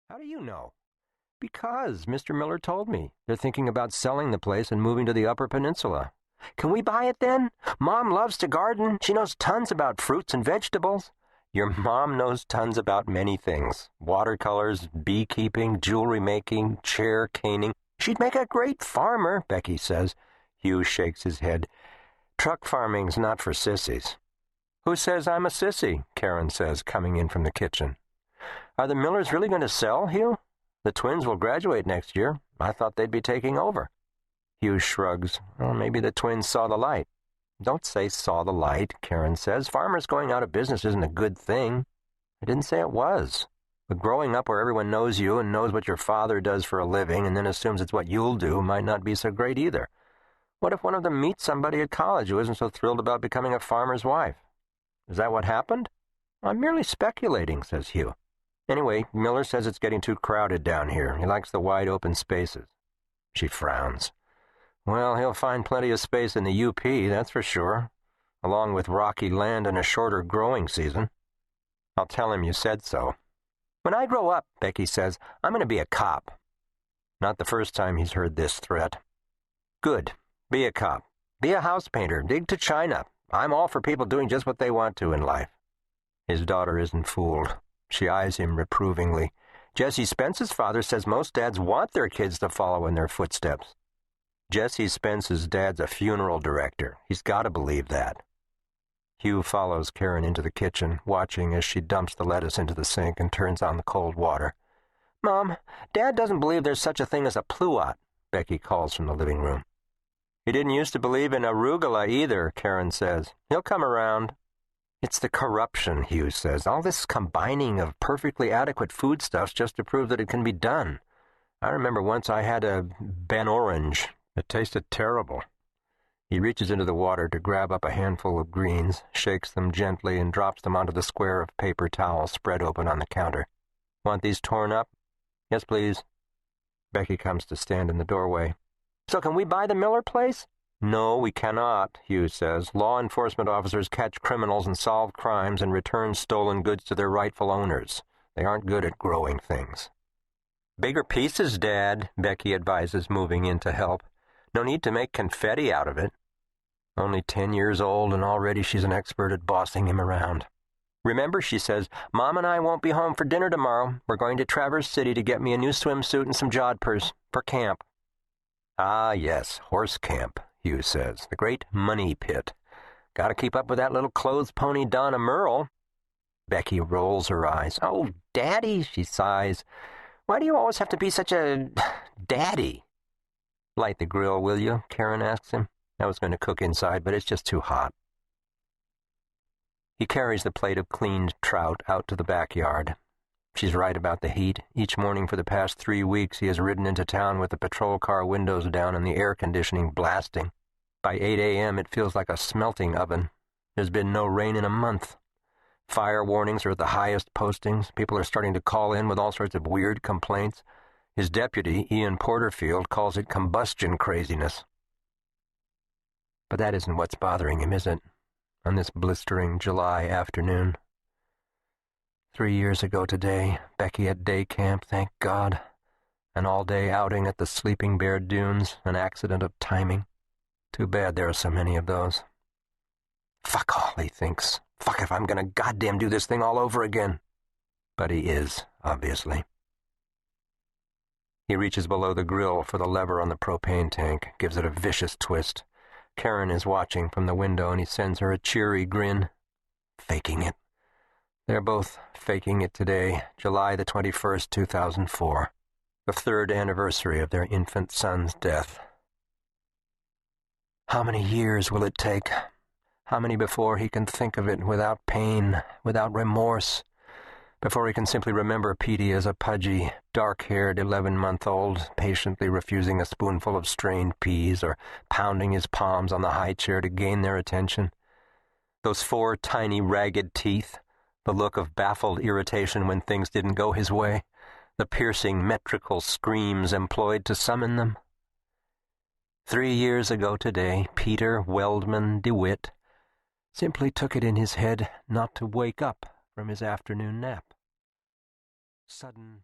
How do you know? Because Mr. Miller told me. They're thinking about selling the place and moving to the Upper Peninsula. Can we buy it then? Mom loves to garden. She knows tons about fruits and vegetables. Your mom knows tons about many things. Watercolors, beekeeping, jewelry making, chair caning. She'd make a great farmer, Becky says. Hugh shakes his head. Truck farming's not for sissies. Who says I'm a sissy? Karen says, coming in from the kitchen. Are the Millers really going to sell, Hugh? The twins will graduate next year. I thought they'd be taking over. Hugh shrugs. Well, maybe the twins saw the light. Don't say saw the light, Karen says. Farmers going out of business isn't a good thing. I didn't say it was. But growing up where everyone knows you and knows what your father does for a living and then assumes it's what you'll do might not be so great either. What if one of them meets somebody at college who isn't so thrilled about becoming a farmer's wife? Is that what happened? I'm merely speculating, says Hugh. Anyway, Miller says it's getting too crowded down here. He likes the wide open spaces. She frowns. Well, he'll find plenty of space in the UP, that's for sure, along with rocky land and a shorter growing season. I'll tell him you said so. When I grow up, Becky says, I'm going to be a cop. Not the first time he's heard this threat. Good. Be a cop. Be a house painter. Dig to China. I'm all for people doing just what they want to in life. His daughter isn't fooled. She eyes him reprovingly. Jesse Spence's father says most dads want their kids to follow in their footsteps. Jesse Spence's dad's a funeral director. He's got to believe that. Hugh follows Karen into the kitchen, watching as she dumps the lettuce into the sink and turns on the cold water. Mom, Dad doesn't believe there's such a thing as a pluot, Becky calls from the living room. He didn't used to believe in arugula either, Karen says. He'll come around. It's the corruption, Hugh says. All this combining of perfectly adequate foodstuffs just to prove that it can be done. I remember once I had a Ben Orange. It tasted terrible. He reaches into the water to grab up a handful of greens, shakes them gently, and drops them onto the square of paper towel spread open on the counter. Want these torn up? Yes, please. Becky comes to stand in the doorway. So can we buy the Miller place? No, we cannot, Hugh says. Law enforcement officers catch criminals and solve crimes and return stolen goods to their rightful owners. They aren't good at growing things. Bigger pieces, Dad, Becky advises, moving in to help. No need to make confetti out of it. Only 10 years old, and already she's an expert at bossing him around. Remember, she says, Mom and I won't be home for dinner tomorrow. We're going to Traverse City to get me a new swimsuit and some jodhpurs for camp. Ah, yes, horse camp, Hugh says. The great money pit. Got to keep up with that little clothes pony Donna Merle. Becky rolls her eyes. Oh, Daddy, she sighs. Why do you always have to be such a daddy? Light the grill, will you? Karen asks him. I was going to cook inside, but it's just too hot. He carries the plate of cleaned trout out to the backyard. She's right about the heat. Each morning for the past 3 weeks he has ridden into town with the patrol car windows down and the air conditioning blasting. By 8 a.m. it feels like a smelting oven. There's been no rain in a month. Fire warnings are at the highest postings. People are starting to call in with all sorts of weird complaints. His deputy, Ian Porterfield, calls it combustion craziness. But that isn't what's bothering him, is it? On this blistering July afternoon. 3 years ago today, Becky at day camp, thank God. An all-day outing at the Sleeping Bear Dunes, an accident of timing. Too bad there are so many of those. Fuck all, he thinks. Fuck if I'm gonna goddamn do this thing all over again. But he is, obviously. He reaches below the grill for the lever on the propane tank, gives it a vicious twist. Karen is watching from the window, and he sends her a cheery grin. Faking it. They're both faking it today, July the 21st, 2004, the 3rd anniversary of their infant son's death. How many years will it take? How many before he can think of it without pain, without remorse? Before he can simply remember Petey as a pudgy, dark-haired 11-month-old, patiently refusing a spoonful of strained peas or pounding his palms on the high chair to gain their attention? Those 4 tiny, ragged teeth, the look of baffled irritation when things didn't go his way, the piercing metrical screams employed to summon them. 3 years ago today, Peter Weldman DeWitt simply took it in his head not to wake up from his afternoon nap. Sudden